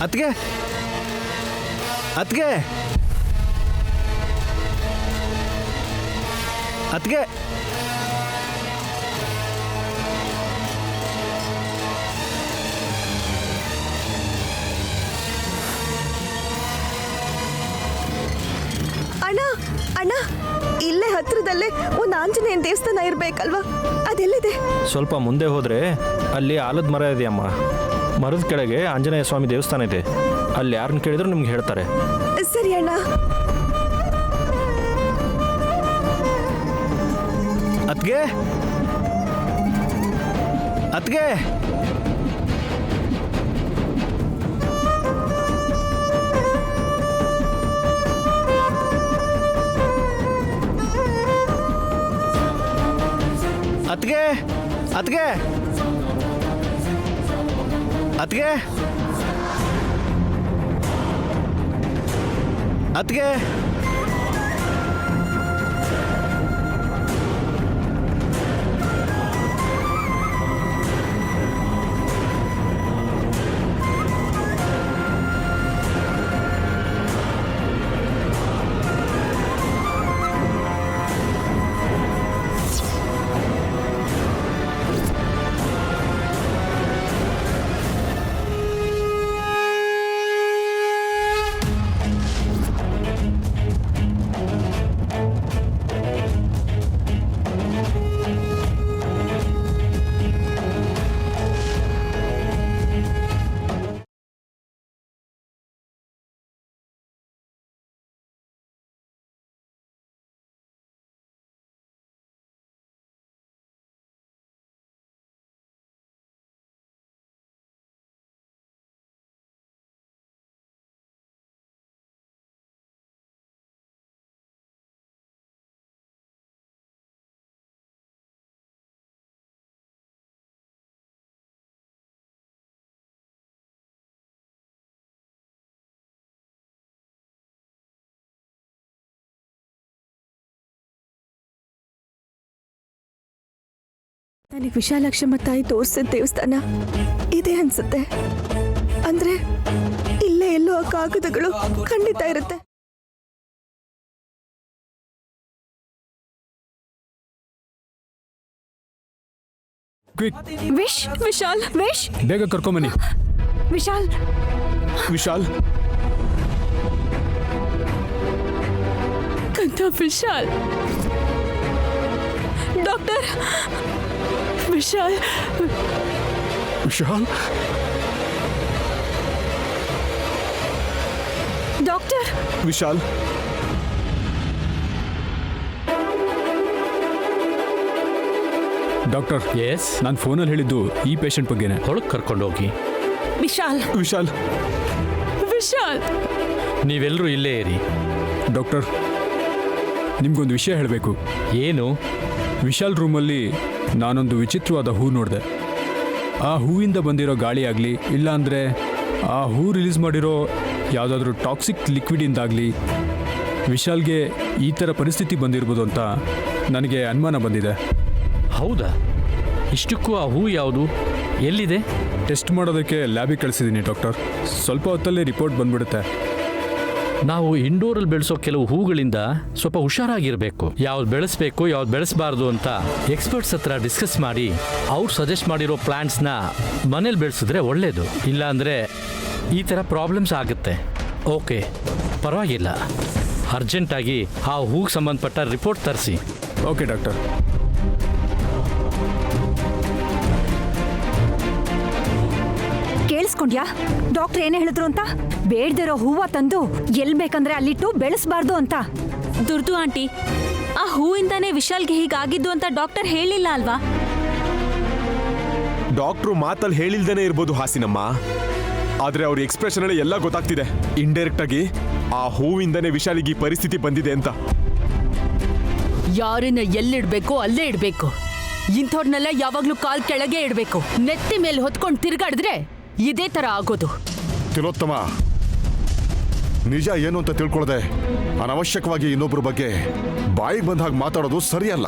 ಅತ್ಗೆ ಅತ್ಗೆ ಅತ್ಗೆ ಅಣ್ಣ ಅಣ್ಣ, ಇಲ್ಲೇ ಹತ್ರದಲ್ಲೇ ಒಂದು ಆಂಜನೇಯನ ದೇವಸ್ಥಾನ ಇರ್ಬೇಕಲ್ವಾ? ಅದೆಲ್ಲಿದೆ? ಸ್ವಲ್ಪ ಮುಂದೆ ಹೋದ್ರೆ ಅಲ್ಲಿ ಆಲದ ಮರ ಇದೆಯಮ್ಮ. ಮರದ ಕೆಳಗೆ ಆಂಜನೇಯ ಸ್ವಾಮಿ ದೇವಸ್ಥಾನ ಇದೆ. ಅಲ್ಲಿ ಯಾರನ್ನ ಕೇಳಿದ್ರು ನಿಮ್ಗೆ ಹೇಳ್ತಾರೆ. ಸರಿ ಅಣ್ಣ. ಅತ್ಗೆ ಅತ್ಗೆ ಅತ್ಗೆ ಅತ್ಗೆ ಅತ್ಗೆ ಅತ್ಗೆ ನನಗೆ ವಿಶಾಲಾಕ್ಷಮ್ಮ ತಾಯಿ ತೋರಿಸಿದ ದೇವಸ್ಥಾನ ಇದೆ ಅನ್ಸುತ್ತೆ. ಅಂದ್ರೆ ಇಲ್ಲೇ ಎಲ್ಲೋ ಆ ಕಾಗದಗಳು ಖಂಡಿತ ಇರುತ್ತೆ. ವಿಶ್ ವಿಶಾಲ್ ವಿಶ್ ಬೇಗ ಕರ್ಕೊಂಬನ್ನಿ. ವಿಶಾಲ್ ವಿಶಾಲ್ ಕಂದ Vishal doctor Vishal Vishal doctor Vishal doctor, yes, ನಾನು ಫೋನಲ್ಲಿ ಹೇಳಿದ್ದು ಈ ಪೇಷಂಟ್ ಬಗ್ಗೆನೇ. ಹೊಳಗೆ ಕರ್ಕೊಂಡೋಗಿ. ವಿಶಾಲ್ ವಿಶಾಲ್ ವಿಶಾಲ್ ನೀವೆಲ್ಲರೂ ಇಲ್ಲೇ ಇರಿ. ಡಾಕ್ಟರ್, ನಿಮ್ಗೊಂದು ವಿಷಯ ಹೇಳಬೇಕು. ಏನು? ವಿಶಾಲ್ ರೂಮಲ್ಲಿ ನಾನೊಂದು ವಿಚಿತ್ರವಾದ ಹೂ ನೋಡಿದೆ. ಆ ಹೂವಿಂದ ಬಂದಿರೋ ಗಾಳಿ ಆಗಲಿ, ಇಲ್ಲಾಂದರೆ ಆ ಹೂ ರಿಲೀಸ್ ಮಾಡಿರೋ ಯಾವುದಾದ್ರೂ ಟಾಕ್ಸಿಕ್ ಲಿಕ್ವಿಡಿಂದಾಗಲಿ ವಿಶಾಲ್ಗೆ ಈ ಥರ ಪರಿಸ್ಥಿತಿ ಬಂದಿರ್ಬೋದು ಅಂತ ನನಗೆ ಅನುಮಾನ ಬಂದಿದೆ. ಹೌದಾ? ಇಷ್ಟಕ್ಕೂ ಆ ಹೂ ಯಾವುದು, ಎಲ್ಲಿದೆ? ಟೆಸ್ಟ್ ಮಾಡೋದಕ್ಕೆ ಲ್ಯಾಬಿಗೆ ಕಳಿಸಿದ್ದೀನಿ ಡಾಕ್ಟರ್. ಸ್ವಲ್ಪ ಹೊತ್ತಲ್ಲೇ ರಿಪೋರ್ಟ್ ಬಂದ್ಬಿಡುತ್ತೆ. ನಾವು ಇಂಡೋರಲ್ಲಿ ಬೆಳೆಸೋ ಕೆಲವು ಹೂಗಳಿಂದ ಸ್ವಲ್ಪ ಹುಷಾರಾಗಿರಬೇಕು. ಯಾವ್ದು ಬೆಳೆಸಬೇಕು, ಯಾವ್ದು ಬೆಳೆಸಬಾರ್ದು ಅಂತ ಎಕ್ಸ್ಪರ್ಟ್ಸ್ ಹತ್ರ ಡಿಸ್ಕಸ್ ಮಾಡಿ ಅವ್ರು ಸಜೆಸ್ಟ್ ಮಾಡಿರೋ ಪ್ಲಾಂಟ್ಸ್ನ ಮನೇಲಿ ಬೆಳೆಸಿದ್ರೆ ಒಳ್ಳೇದು. ಇಲ್ಲಾಂದರೆ ಈ ಥರ ಪ್ರಾಬ್ಲಮ್ಸ್ ಆಗುತ್ತೆ. ಓಕೆ, ಪರವಾಗಿಲ್ಲ. ಅರ್ಜೆಂಟಾಗಿ ಆ ಹೂಗೆ ಸಂಬಂಧಪಟ್ಟ ರಿಪೋರ್ಟ್ ತರಿಸಿ. Okay doctor. ಕೇಳಿಸ್ಕೊಂಡ್ಯಾ ಡಾಕ್ಟರ್ ಏನೇ ಹೇಳಿದ್ರು ಅಂತ? ಬೇಡ್ದಿರೋ ಹೂವ ತಂದು ಎಲ್ ಬೇಕಂದ್ರೆ ಅಲ್ಲಿಟ್ಟು ಬೆಳೆಸಬಾರ್ದು ಅಂತ. ದುರ್ದು ಆಂಟಿ, ಆ ಹೂವಿಂದಾನೇ ವಿಶಾಲ್ಗೆ ಹೀಗಾಗಿದ್ದು ಅಂತ ಡಾಕ್ಟರ್ ಹೇಳಿಲ್ಲ ಅಲ್ವಾ? ಡಾಕ್ಟ್ರು ಮಾತಲ್ಲಿ ಹೇಳಿಲ್ದೇನೆ ಇರ್ಬೋದು ಹಾಸಿನಮ್ಮ, ಆದ್ರೆ ಅವ್ರ ಎಕ್ಸ್ಪ್ರೆಷನ್ ಅಲ್ಲಿ ಎಲ್ಲ ಗೊತ್ತಾಗ್ತಿದೆ. ಇಂಡೈರೆಕ್ಟ್ ಆಗಿ ಆ ಹೂವಿಂದನೇ ವಿಶಾಲಿಗೆ ಈ ಪರಿಸ್ಥಿತಿ ಬಂದಿದೆ ಅಂತ. ಯಾರನ್ನ ಎಲ್ಲಿಡ್ಬೇಕು ಅಲ್ಲೇ ಇಡ್ಬೇಕು. ಇಂಥವ್ರನ್ನೆಲ್ಲ ಯಾವಾಗ್ಲೂ ಕಾಲ್ ಕೆಳಗೆ ಇಡ್ಬೇಕು. ನೆತ್ತಿ ಮೇಲೆ ಹೊತ್ಕೊಂಡು ತಿರ್ಗಾಡಿದ್ರೆ ಇದೇ ತರ ಆಗೋದು. ತಿಲೋತ್ತಮ, ನಿಜ ಏನು ಅಂತ ತಿಳ್ಕೊಳ್ಳದೆ ಅನವಶ್ಯಕವಾಗಿ ಇನ್ನೊಬ್ಬರ ಬಗ್ಗೆ ಬಾಯಿಗೆ ಬಂದ ಹಾಗೆ ಮಾತಾಡೋದು ಸರಿಯಲ್ಲ.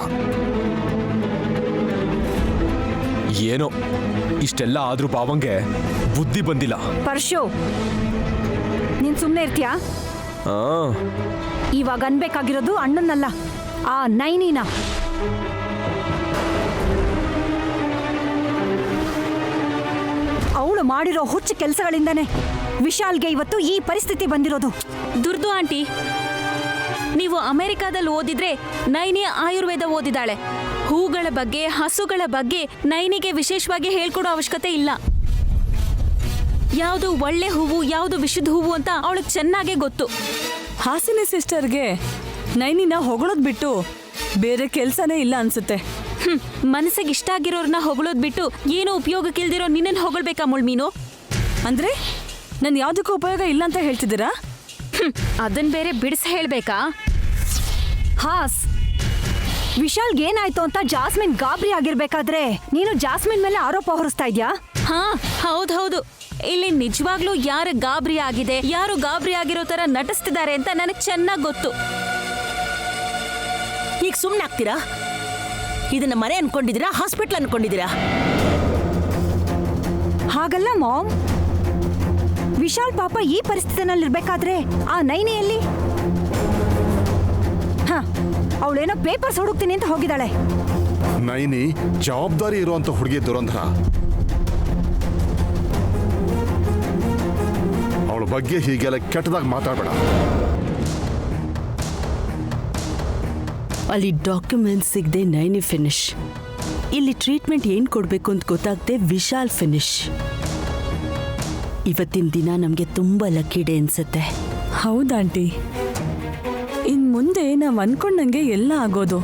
ಏನೋ ಇಷ್ಟೆಲ್ಲ ಆದ್ರೂ ಪಾವಂಗೆ ಬುದ್ಧಿ ಬಂದಿಲ್ಲ. ಪರಶು, ನೀನ್ ಸುಮ್ಮನೆ ಇರ್ತೀಯಾ? ಆ, ಇವಾಗ ಅನ್ಬೇಕಾಗಿರೋದು ಅಣ್ಣನಲ್ಲ, ಆ ನೈನಿನ. ಅವಳು ಮಾಡಿರೋ ಹುಚ್ಚು ಕೆಲಸಗಳಿಂದಾನೆ ವಿಶಾಲ್ಗೆ ಇವತ್ತು ಈ ಪರಿಸ್ಥಿತಿ ಬಂದಿರೋದು. ದುರ್ದು ಆಂಟಿ, ನೀವು ಅಮೆರಿಕಾದಲ್ಲಿ ಓದಿದ್ರೆ ನೈನಿ ಆಯುರ್ವೇದ ಓದಿದಾಳೆ. ಹೂಗಳ ಬಗ್ಗೆ, ಹಸುಗಳ ಬಗ್ಗೆ ನೈನಿಗೆ ವಿಶೇಷವಾಗಿ ಹೇಳ್ಕೊಡೋ ಅವಶ್ಯಕತೆ ಇಲ್ಲ. ಯಾವುದು ಒಳ್ಳೆ ಹೂವು, ಯಾವುದು ವಿಶುದ್ಧ ಹೂವು ಅಂತ ಅವಳಿಗೆ ಚೆನ್ನಾಗೇ ಗೊತ್ತು. ಹಾಸಿನಿ ಸಿಸ್ಟರ್ಗೆ ನೈನಿನ ಹೊಗಳೋದ್ ಬಿಟ್ಟು ಬೇರೆ ಕೆಲ್ಸನೇ ಇಲ್ಲ ಅನ್ಸುತ್ತೆ. ಮನಸ್ಸಿಗೆ ಇಷ್ಟ ಆಗಿರೋರ್ನ ಹೊಗಳೋದ್ ಬಿಟ್ಟು ಏನೋ ಉಪಯೋಗಕ್ಕಿಲ್ದಿರೋ ನಿನ್ನನ್ನು ಹೊಗಳ್ಬೇಕಾ ಮುಳ್ಮೀನು? ಅಂದ್ರೆ ನನ್ ಯಾವ್ದಕ್ಕೂ ಉಪಯೋಗ ಇಲ್ಲ ಅಂತ ಹೇಳ್ತಿದ್ದೀರಾ? ಅದನ್ ಬೇರೆ ಬಿಡಿಸಿ ಹೇಳ್ಬೇಕಾ? ಹಾಸ್, ವಿಶಾಲ್ಗೆ ಏನಾಯ್ತು ಅಂತ ಜಾಸ್ಮಿನ್ ಗಾಬರಿ ಆಗಿರ್ಬೇಕಾದ್ರೆ ನೀನು ಜಾಸ್ಮಿನ್ ಮೇಲೆ ಆರೋಪ ಹೊರಿಸ್ತಾ ಇದ್ಯಾ? ಹಾ, ಹೌದೌದು. ಇಲ್ಲಿ ನಿಜವಾಗ್ಲೂ ಯಾರು ಗಾಬರಿ ಆಗಿದೆ, ಯಾರು ಗಾಬರಿ ಆಗಿರೋ ತರ ನಟಿಸ್ತಿದ್ದಾರೆ ಅಂತ ನನಗೆ ಚೆನ್ನಾಗಿ ಗೊತ್ತು. ಈಗ ಸುಮ್ಮನೆ ಆಗ್ತೀರಾ? ಇದನ್ನ ಮನೆ ಅನ್ಕೊಂಡಿದ್ದೀರಾ, ಹಾಸ್ಪಿಟ್ಲ್ ಅನ್ಕೊಂಡಿದ್ದೀರಾ? ಹಾಗಲ್ಲ ಮಾಮ್, ವಿಶಾಲ್ ಪಾಪ ಈ ಪರಿಸ್ಥಿತಿನಲ್ಲಿರ್ಬೇಕಾದ್ರೆ ಆ ನೈನಿಯಲ್ಲಿ ಅವಳೇನೋ ಪೇಪರ್ಸ್ ಹುಡುಕ್ತೀನಿ ಅಂತ ಹೋಗಿದ್ದಾಳೆ. ನೈನಿ ಜವಾಬ್ದಾರಿ ಇರುವಂತ ಹುಡುಗಿ ದುರಂಧರ. ಅವಳ ಬಗ್ಗೆ ಹೀಗೆಲ್ಲ ಕೆಟ್ಟದಾಗ ಮಾತಾಡಬೇಡ. ಅಲ್ಲಿ ಡಾಕ್ಯುಮೆಂಟ್ಸ್ ಸಿಗದೆ ನೈನಿ ಫಿನಿಶ್, ಇಲ್ಲಿ ಟ್ರೀಟ್ಮೆಂಟ್ ಏನು ಕೊಡಬೇಕು ಅಂತ ಗೊತ್ತಾಗದೆ ವಿಶಾಲ್ ಫಿನಿಶ್. ಇವತ್ತಿನ ದಿನ ನಮಗೆ ತುಂಬ ಲಕ್ಕಿ ಡೇ ಅನ್ಸುತ್ತೆ. ಹೌದಾಂಟಿ, ಇನ್ ಮುಂದೆ ನಾವ್ ಅನ್ಕೊಂಡಂಗೆ ಎಲ್ಲ ಆಗೋದು.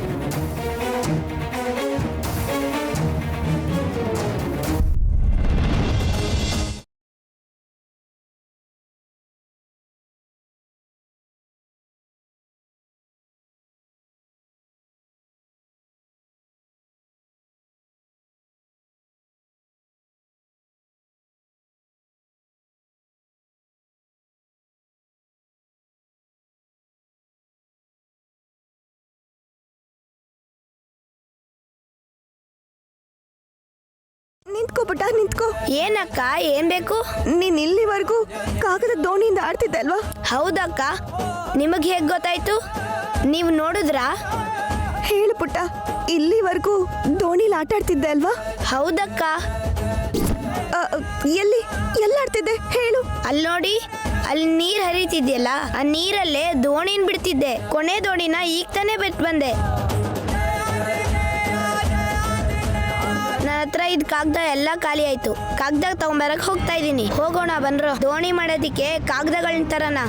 ನಿಂತ್ಕೋ ಪುಟ್ಟ, ನಿಂತ್ಕೋ. ಏನಕ್ಕ, ಏನ್ ಬೇಕು? ನೀನ್ ಇಲ್ಲಿವರೆಗೂ ಕಾಗದ ದೋಣಿಯಿಂದ ಆಡ್ತಿದ್ದೆ ಅಲ್ವಾ? ಹೌದಕ್ಕ, ನಿಮಗೆ ಹೇಗ್ ಗೊತ್ತಾಯ್ತು? ನೀವು ನೋಡಿದ್ರಾ? ಹೇಳು ಪುಟ್ಟ, ಇಲ್ಲಿವರೆಗೂ ದೋಣಿಲಿ ಆಟ ಆಡ್ತಿದ್ದೆ ಅಲ್ವಾ? ಹೌದಕ್ಕ. ಎಲ್ಲಿ ಆಡ್ತಿದ್ದೆ ಹೇಳು. ಅಲ್ಲಿ ನೋಡಿ, ಅಲ್ಲಿ ನೀರ್ ಹರಿತಿದ್ಯಲ್ಲ, ಆ ನೀರಲ್ಲೇ ದೋಣಿನ ಬಿಡ್ತಿದ್ದೆ. ಕೊನೆ ದೋಣಿನ ಈಗ ತಾನೇ ಬಿಟ್ಟು ಬಂದೆ. ನನ್ನ ಹತ್ರ ಇದ್ ಕಾಗದ ಎಲ್ಲ ಖಾಲಿ ಆಯ್ತು. ಕಾಗದ ತಗೊಂಬರಕ್ ಹೋಗ್ತಾ ಇದೀನಿ. ಹೋಗೋಣ ಬನ್ರೋ. ದೋಣಿ ಮಾಡೋದಿಕ್ಕೆ ಕಾಗದಗಳನ್ನ ತರನ.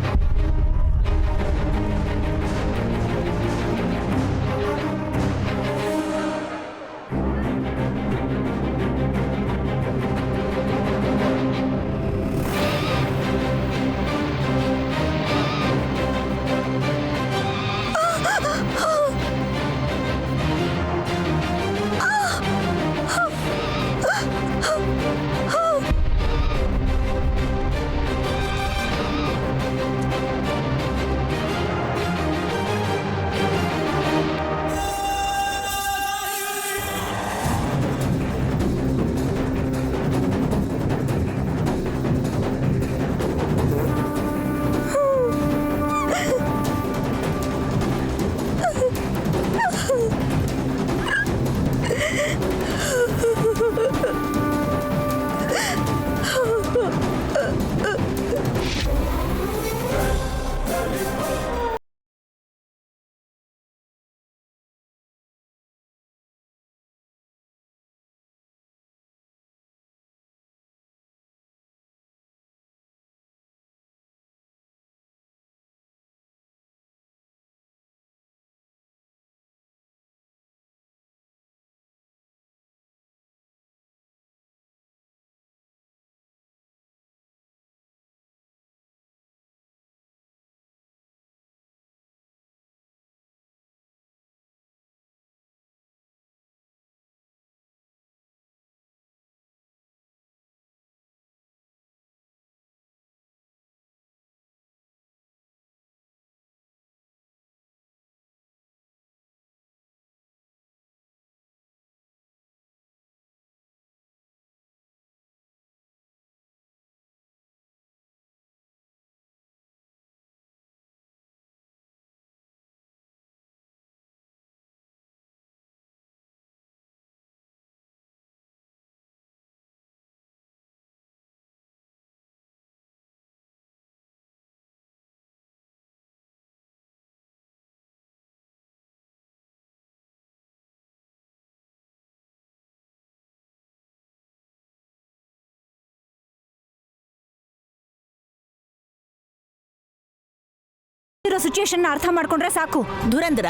ಸಿಚುಯೇಷನ್ ಅರ್ಥ ಮಾಡ್ಕೊಂಡ್ರೆ ಸಾಕು. ಧುರಂಧರ,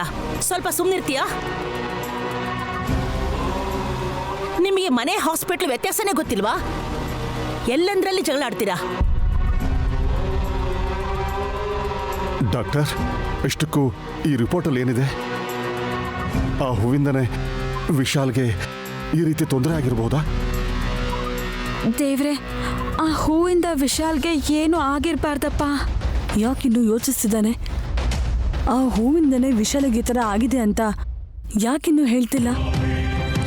ಸ್ವಲ್ಪ ಸುಮ್ಮನಿರ್ತೀಯಾ? ನಿಮಗೆ ಮನೆ ಹಾಸ್ಪಿಟಲ್ ವ್ಯತ್ಯಾಸನೇ ಗೊತ್ತಿಲ್ವಾ? ಎಲ್ಲಂದ್ರಲ್ಲಿ ಜಗಳ ಆಡ್ತೀರಾ? ಡಾಕ್ಟರ್, ಇಷ್ಟಕ್ಕೂ ಈ ರಿಪೋರ್ಟಲ್ಲಿ ಏನಿದೆ? ಆ ಹೂವಿಂದನೇ ವಿಶಾಲ್ಗೆ ಈ ರೀತಿ ತೊಂದರೆ ಆಗಿರ್ಬೋದಾ? ದೇವ್ರೆ, ಆ ಹೂವಿಂದ ವಿಶಾಲ್ಗೆ ಏನು ಆಗಿರ್ಬಾರ್ದಪ್ಪ. ಯಾಕಿನ್ನು ಯೋಚಿಸ್ತಿದ್ದಾನೆ? ಆ ಹೂವಿಂದನೇ ವಿಶಾಲಿಗೆ ಈ ಥರ ಆಗಿದೆ ಅಂತ ಯಾಕಿನ್ನೂ ಹೇಳ್ತಿಲ್ಲ?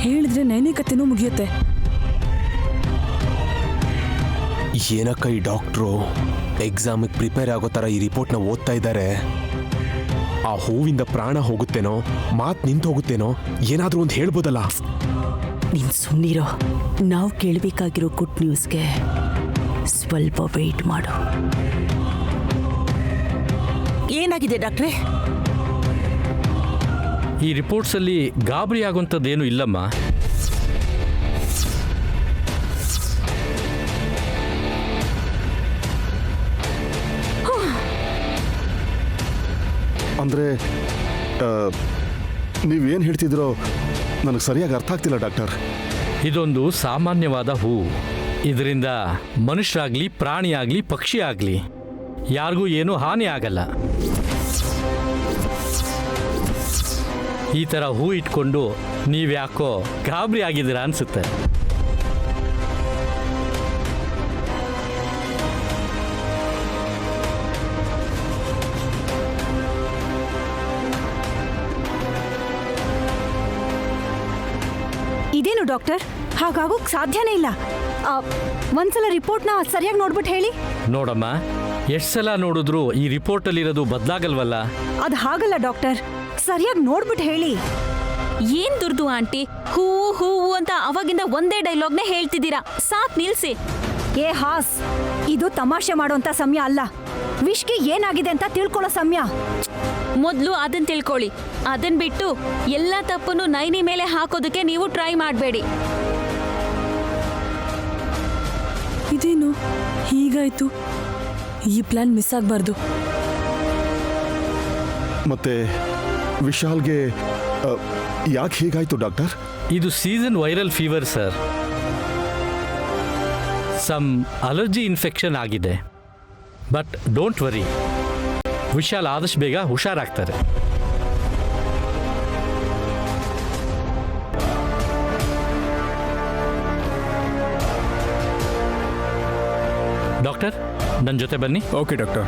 ಹೇಳಿದ್ರೆ ನೈನಿಕತೆನೂ ಮುಗಿಯುತ್ತೆ. ಏನಕ್ಕ ಈ ಡಾಕ್ಟ್ರು ಎಕ್ಸಾಮಿಗೆ ಪ್ರಿಪೇರ್ ಆಗೋ ಥರ ಈ ರಿಪೋರ್ಟ್ನ ಓದ್ತಾ ಇದ್ದಾರೆ? ಆ ಹೂವಿಂದ ಪ್ರಾಣ ಹೋಗುತ್ತೇನೋ, ಮಾತು ನಿಂತು ಹೋಗುತ್ತೇನೋ, ಏನಾದರೂ ಒಂದು ಹೇಳ್ಬೋದಲ್ಲ? ನೀನು ಸುಮ್ಮನಿರೋ. ನಾವು ಕೇಳಬೇಕಾಗಿರೋ ಗುಡ್ ನ್ಯೂಸ್ಗೆ ಸ್ವಲ್ಪ ವೆಯ್ಟ್ ಮಾಡು. ಏನಾಗಿದೆ ಡಾಕ್ಟ್ರೇ? ಈ ರಿಪೋರ್ಟ್ಸಲ್ಲಿ ಗಾಬರಿ ಆಗುವಂಥದ್ದೇನು ಇಲ್ಲಮ್ಮ. ಅಂದರೆ ನೀವೇನು ಹೇಳ್ತಿದ್ರೋ ನನಗೆ ಸರಿಯಾಗಿ ಅರ್ಥ ಆಗ್ತಿಲ್ಲ ಡಾಕ್ಟರ್. ಇದೊಂದು ಸಾಮಾನ್ಯವಾದ ಹೂ. ಇದರಿಂದ ಮನುಷ್ಯರಾಗಲಿ, ಪ್ರಾಣಿಯಾಗಲಿ, ಪಕ್ಷಿ ಆಗಲಿ ಯಾರಿಗೂ ಏನೂ ಹಾನಿ ಆಗಲ್ಲ. ಈ ಥರ ಹೂ ಇಟ್ಕೊಂಡು ನೀವ್ಯಾಕೋ ಗಾಬರಿ ಆಗಿದ್ದೀರಾ ಅನ್ಸುತ್ತೆ. ಇದೇನು ಡಾಕ್ಟರ್, ಹಾಗಾಗೋಕ್ ಸಾಧ್ಯನೇ ಇಲ್ಲ. ಒಂದ್ಸಲ ರಿಪೋರ್ಟ್ನ ಸರಿಯಾಗಿ ನೋಡ್ಬಿಟ್ಟು ಹೇಳಿ. ನೋಡಮ್ಮ, ಎಷ್ಟು ಸಲ ನೋಡಿದ್ರು ಈ ರಿಪೋರ್ಟಲ್ಲಿರೋದು ಬದಲಾಗಲ್ವಲ್ಲ. ಅದು ಹಾಗಲ್ಲ ಡಾಕ್ಟರ್, ಸರಿಯಾಗಿ ನೋಡ್ಬಿಟ್ಟು ಹೇಳಿ. ಏನ್ ದುರ್ದು ಆಂಟಿ, ಹೂವು ಹೂವು ಅಂತ ಅವಾಗಿಂದ ಒಂದೇ ಡೈಲಾಗ್ನೇ ಹೇಳ್ತಿದ್ದೀರಾ. ಸಾಕ್ ನಿಲ್ಸಿ. ಏ ಹಾಸ್, ಇದು ತಮಾಷೆ ಮಾಡೋಂಥ ಸಮಯ ಅಲ್ಲ. ವಿಶ್ಗೆ ಏನಾಗಿದೆ ಅಂತ ತಿಳ್ಕೊಳ್ಳೋ ಸಮಯ. ಮೊದಲು ಅದನ್ನ ತಿಳ್ಕೊಳ್ಳಿ. ಅದನ್ ಬಿಟ್ಟು ಎಲ್ಲ ತಪ್ಪನ್ನು ನೈನಿ ಮೇಲೆ ಹಾಕೋದಕ್ಕೆ ನೀವು ಟ್ರೈ ಮಾಡಬೇಡಿ. ಇದೇನು ಹೀಗಾಯ್ತು? ಈ ಪ್ಲಾನ್ ಮಿಸ್ ಆಗಬಾರ್ದು. ಮತ್ತೆ ವಿಶಾಲ್ಗೆ ಯಾಕೆ ಹೀಗಾಯ್ತು ಡಾಕ್ಟರ್? ಇದು season viral fever sir. Some allergy infection ಆಗಿದೆ. ಬಟ್ ಡೋಂಟ್ ವರಿ, ವಿಶಾಲ್ ಆದಷ್ಟು ಬೇಗ ಹುಷಾರಾಗ್ತಾರೆ. ಡಾಕ್ಟರ್, ನನ್ನ ಜೊತೆ ಬನ್ನಿ. Okay doctor.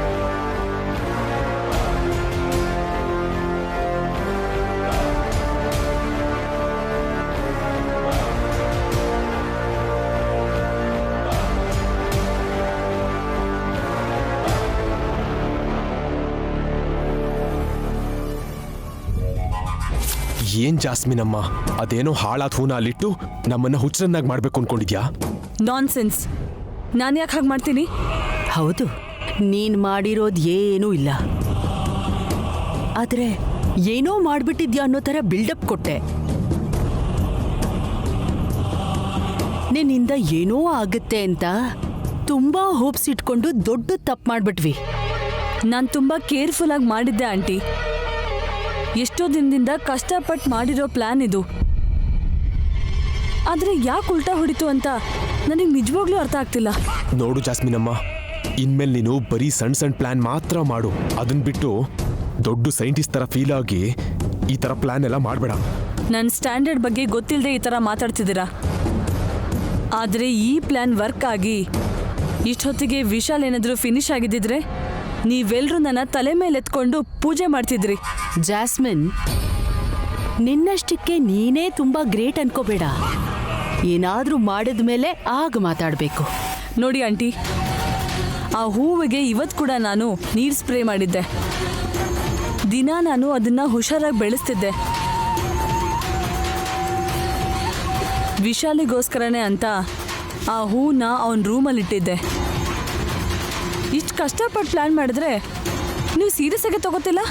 ಏನ್ ಜಾಸ್ಮಿನ್ ಅಮ್ಮ, ಅದೇನೋ ಹಾಳಾದ ಹೂನ ಅಲ್ಲಿಟ್ಟು ನಮ್ಮನ್ನ ಹುಚ್ಚರನ್ನಾಗಿ ಮಾಡ್ಬೇಕು ಅನ್ಕೊಂಡಿದ್ಯಾ? ನಾನ್ಸೆನ್ಸ್. ನಾನು ಯಾಕೆ ಹಾಗೆ ಮಾಡ್ತೀನಿ? ಹೌದು, ನೀನು ಮಾಡಿರೋದು ಏನೂ ಇಲ್ಲ. ಆದರೆ ಏನೋ ಮಾಡಿಬಿಟ್ಟಿದ್ಯಾ ಅನ್ನೋ ಥರ ಬಿಲ್ಡಪ್ ಕೊಟ್ಟೆ. ನಿನ್ನಿಂದ ಏನೋ ಆಗುತ್ತೆ ಅಂತ ತುಂಬ ಹೋಪ್ಸ್ ಇಟ್ಕೊಂಡು ದೊಡ್ಡ ತಪ್ಪು ಮಾಡಿಬಿಟ್ವಿ. ನಾನು ತುಂಬ ಕೇರ್ಫುಲ್ ಆಗಿ ಮಾಡಿದ್ದೆ ಆಂಟಿ. ಎಷ್ಟೋ ದಿನದಿಂದ ಕಷ್ಟಪಟ್ಟು ಮಾಡಿರೋ ಪ್ಲಾನ್ ಇದು. ಆದರೆ ಯಾಕೆ ಉಲ್ಟಾ ಹೊಡಿತು ಅಂತ ನನಗೆ ನಿಜವಾಗ್ಲೂ ಅರ್ಥ ಆಗ್ತಿಲ್ಲ. ನೋಡು ಜಾಸ್ಮಿನ್ ಅಮ್ಮ, ಇನ್ಮೇಲೆ ನೀನು ಬರೀ ಸಣ್ಣ ಸಣ್ಣ ಪ್ಲಾನ್ ಮಾತ್ರ ಮಾಡು. ಅದನ್ನ ಬಿಟ್ಟು ದೊಡ್ಡ ಸೈಂಟಿಸ್ಟ್ ಥರ ಫೀಲ್ ಆಗಿ ಈ ಥರ ಪ್ಲಾನ್ ಎಲ್ಲ ಮಾಡಬೇಡ. ನನ್ನ ಸ್ಟ್ಯಾಂಡರ್ಡ್ ಬಗ್ಗೆ ಗೊತ್ತಿಲ್ಲದೆ ಈ ಥರ ಮಾತಾಡ್ತಿದ್ದೀರಾ. ಆದರೆ ಈ ಪ್ಲಾನ್ ವರ್ಕ್ ಆಗಿ ಇಷ್ಟೊತ್ತಿಗೆ ವಿಶಾಲ್ ಏನಾದರೂ ಫಿನಿಶ್ ಆಗಿದ್ದಿದ್ರೆ ನೀವೆಲ್ಲರೂ ನನ್ನ ತಲೆ ಮೇಲೆ ಎತ್ಕೊಂಡು ಪೂಜೆ ಮಾಡ್ತಿದ್ರಿ. ಜಾಸ್ಮಿನ್, ನಿನ್ನಷ್ಟಕ್ಕೆ ನೀನೇ ತುಂಬ ಗ್ರೇಟ್ ಅನ್ಕೋಬೇಡ. ಏನಾದರೂ ಮಾಡಿದ ಮೇಲೆ ಆಗ ಮಾತಾಡಬೇಕು. ನೋಡಿ ಆಂಟಿ, ಆ ಹೂವಿಗೆ ಇವತ್ತು ಕೂಡ ನಾನು ನೀರು ಸ್ಪ್ರೇ ಮಾಡಿದ್ದೆ. ದಿನ ನಾನು ಅದನ್ನು ಹುಷಾರಾಗಿ ಬೆಳೆಸ್ತಿದ್ದೆ. ವಿಶಾಲಿಗೋಸ್ಕರನೇ ಅಂತ ಆ ಹೂನ ಅವನ ರೂಮಲ್ಲಿಟ್ಟಿದ್ದೆ. ಇಷ್ಟು ಕಷ್ಟಪಟ್ಟು ಪ್ಲ್ಯಾನ್ ಮಾಡಿದ್ರೆ ನೀವು ಸೀರಿಯಸ್ ಆಗಿ ತಗೋತಿಲ್ಲ.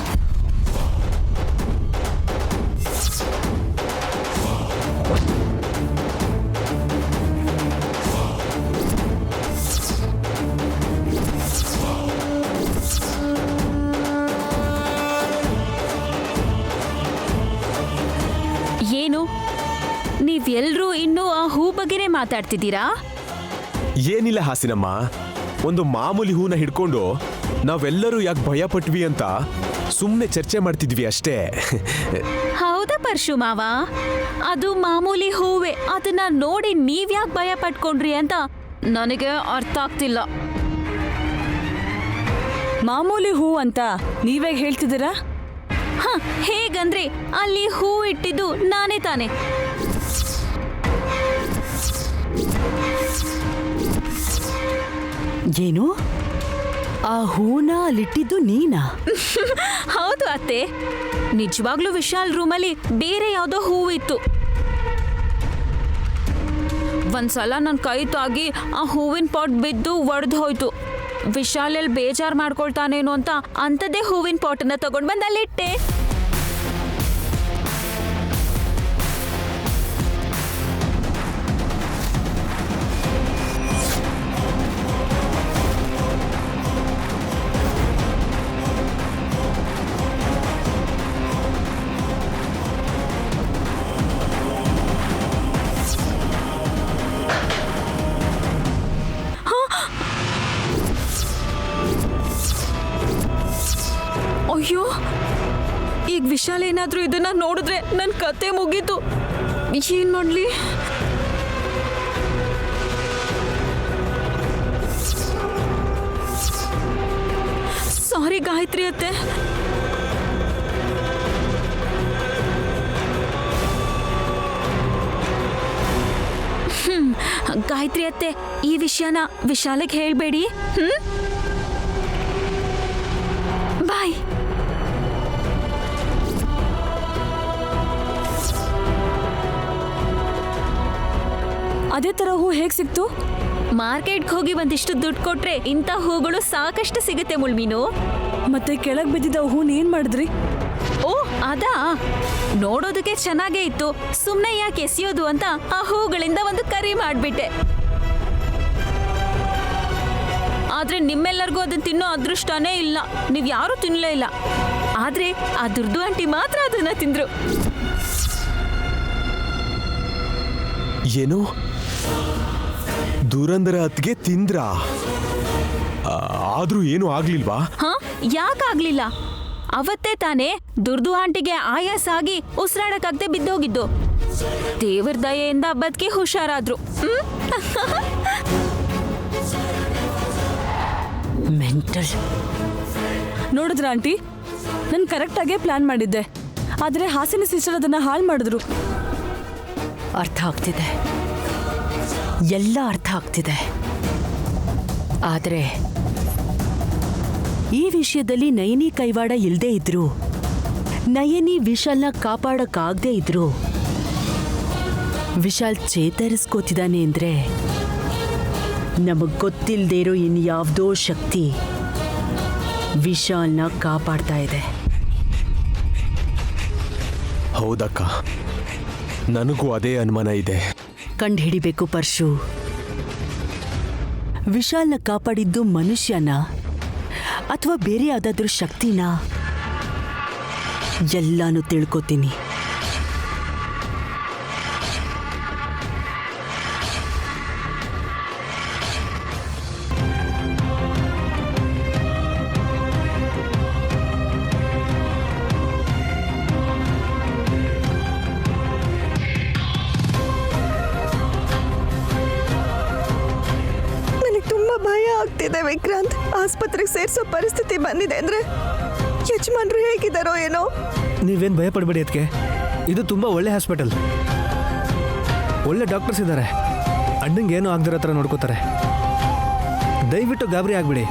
ಮಾತಾಡ್ತಿದ್ದೀರಾ? ಏನಿಲ್ಲ ಹಾಸಿನಮ್ಮ, ಒಂದು ಮಾಮೂಲಿ ಹೂನ ಹಿಡ್ಕೊಂಡು ನಾವೆಲ್ಲರೂ ಯಾಕೆ ಭಯ ಪಟ್ವಿ ಅಂತ ಸುಮ್ಮನೆ ಚರ್ಚೆ ಮಾಡ್ತಿದ್ವಿ ಅಷ್ಟೇ. ಹೌದಾ ಪರಶು ಮಾವ? ಅದು ಮಾಮೂಲಿ ಹೂವೆ. ಅದನ್ನ ನೋಡಿ ನೀವ್ಯಾಕೆ ಭಯ ಪಟ್ಕೊಂಡ್ರಿ ಅಂತ ನನಗೆ ಅರ್ಥ ಆಗ್ತಿಲ್ಲ. ಮಾಮೂಲಿ ಹೂ ಅಂತ ನೀವೇ ಹೇಳ್ತಿದ್ದೀರಾ? ಹೇಗಂದ್ರೆ ಅಲ್ಲಿ ಹೂ ಇಟ್ಟಿದ್ದು ನಾನೇ ತಾನೆ. ಏನು ಆ ಹೂನ ಅಲ್ಲಿಟ್ಟಿದ್ದು ನೀನಾ? ಹೌದು ಅತ್ತೆ, ನಿಜವಾಗ್ಲೂ ವಿಶಾಲ್ ರೂಮಲ್ಲಿ ಬೇರೆ ಯಾವುದೋ ಹೂವು ಇತ್ತು. ಒಂದ್ಸಲ ನನ್ನ ಕೈ ತಾಗಿ ಆ ಹೂವಿನ ಪಾಟ್ ಬಿದ್ದು ಒಡೆದು ಹೋಯ್ತು. ವಿಶಾಲ್ ಎಲ್ಲಿ ಬೇಜಾರು ಮಾಡ್ಕೊಳ್ತಾನೇನೋ ಅಂತ ಅಂಥದ್ದೇ ಹೂವಿನ ಪಾಟನ್ನ ತಗೊಂಡು ಬಂದು ಅಲ್ಲಿಟ್ಟೆ. ಅಯ್ಯೋ, ಈಗ ವಿಶಾಲ್ ಏನಾದ್ರೂ ಇದನ್ನ ನೋಡಿದ್ರೆ ನನ್ನ ಕತೆ ಮುಗೀತು. ಏನ್ ಮಾಡ್ಲಿ? ಸಾರಿ ಗಾಯತ್ರಿ ಅತ್ತೆ. ಗಾಯತ್ರಿ ಅತ್ತೆ, ಈ ವಿಷಯನ ವಿಶಾಲಕ್ಕೆ ಹೇಳ್ಬೇಡಿ. ಬಾಯ್. ಅದೇ ತರ ಹೂ ಹೇಗ್ ಸಿಕ್ತು? ಮಾರ್ಕೆಟ್ಗೆ ಹೋಗಿ ಒಂದಿಷ್ಟು ದುಡ್ಡು ಕೊಟ್ರೆ ಇಂಥ ಹೂಗಳು ಸಾಕಷ್ಟು ಸಿಗುತ್ತೆ ಮುಳ್ಮೀನು. ಮತ್ತೆ ಕೆಳಗ್ ಬಿದ್ದಿದ್ದ ಹೂನ್ ಏನ್ ಮಾಡಿದ್ರಿ? ಓ ಅದಾ, ನೋಡೋದಕ್ಕೆ ಚೆನ್ನಾಗೇ ಇತ್ತು. ಸುಮ್ಮನೆ ಯಾಕೆ ಎಸೆಯೋದು ಅಂತ ಆ ಹೂಗಳಿಂದ ಒಂದು ಕರಿ ಮಾಡ್ಬಿಟ್ಟೆ. ಆದ್ರೆ ನಿಮ್ಮೆಲ್ಲರಿಗೂ ಅದನ್ನ ತಿನ್ನೋ ಅದೃಷ್ಟನೇ ಇಲ್ಲ. ನೀವ್ ಯಾರು ತಿನ್ನಲೇ ಇಲ್ಲ. ಆದ್ರೆ ಆ ದುರ್ದು ಆಂಟಿ ಮಾತ್ರ ಅದನ್ನ ತಿಂದ್ರು. ಏನು ದುರಂದರ ಅತ್ಗೆ ತಿಂದ್ರಾ? ಆದ್ರೂ ಏನು ಆಗ್ಲಿಲ್ವಾ? ಯಾಕಾಗ್ಲಿಲ್ಲ? ಅವತ್ತೇ ತಾನೇ ದುರ್ದು ಆಂಟಿಗೆ ಆಯಾಸ ಆಗಿ ಉಸಿರಾಡಕ್ಕಾಗದೆ ಬಿದ್ದೋಗಿದ್ದು. ದೇವರ ದಯೆಯಿಂದ ಬದುಕಿ ಹುಷಾರಾದ್ರು. ಮೆಂಟಲ್. ನೋಡಿದ್ರ ಆಂಟಿ, ನಾನು ಕರೆಕ್ಟಾಗೇ ಪ್ಲಾನ್ ಮಾಡಿದ್ದೆ. ಆದ್ರೆ ಹಾಸಿನ ಸಿಸ್ಟರ್ ಅದನ್ನ ಹಾಳು ಮಾಡಿದ್ರು. ಅರ್ಥ ಆಗ್ತಿದೆ, ಎಲ್ಲ ಅರ್ಥ ಆಗ್ತಿದೆ. ಆದರೆ ಈ ವಿಷಯದಲ್ಲಿ ನಯನಿ ಕೈವಾಡ ಇಲ್ಲದೆ ಇದ್ರು, ನಯನಿ ವಿಶಾಲ್ನ ಕಾಪಾಡಕ್ಕಾಗದೇ ಇದ್ರು, ವಿಶಾಲ್ ಚೇತರಿಸ್ಕೋತಿದ್ದಾನೆ ಅಂದ್ರೆ ನಮಗ್ ಗೊತ್ತಿಲ್ಲದೆ ಇರೋ ಇನ್ಯಾವುದೋ ಶಕ್ತಿ ವಿಶಾಲ್ನ ಕಾಪಾಡ್ತಾ ಇದೆ. ಹೌದಕ್ಕ, ನನಗೂ ಅದೇ ಅನುಮಾನ ಇದೆ. ಕಂಡು ಹಿಡಿಬೇಕು ಪರ್ಶು. ವಿಶಾಲ್ನ ಕಾಪಾಡಿದ್ದು ಮನುಷ್ಯನ ಅಥವಾ ಬೇರೆ ಯಾವುದಾದ್ರೂ ಶಕ್ತಿನ? ಎಲ್ಲಾನು ತಿಳ್ಕೊತೀನಿ. ಭಯ ಆಗ್ತಿದೆ ವಿಕ್ರಾಂತ್. ಆಸ್ಪತ್ರೆಗೆ ಸೇರಿಸೋ ಪರಿಸ್ಥಿತಿ ಬಂದಿದೆ ಅಂದ್ರೆ ಯಜಮಾನ್ರು ಹೇಗಿದ್ದಾರೋ ಏನೋ. ನೀವೇನು ಭಯ ಪಡಬೇಡಿ ಅದಕ್ಕೆ. ಇದು ತುಂಬ ಒಳ್ಳೆ ಹಾಸ್ಪಿಟಲ್, ಒಳ್ಳೆ ಡಾಕ್ಟರ್ಸ್ ಇದ್ದಾರೆ. ಅಣ್ಣಂಗೆ ಏನೂ ಆಗದಿರೋ ಥರ ನೋಡ್ಕೋತಾರೆ. ದಯವಿಟ್ಟು ಗಾಬರಿ ಆಗ್ಬಿಡಿ.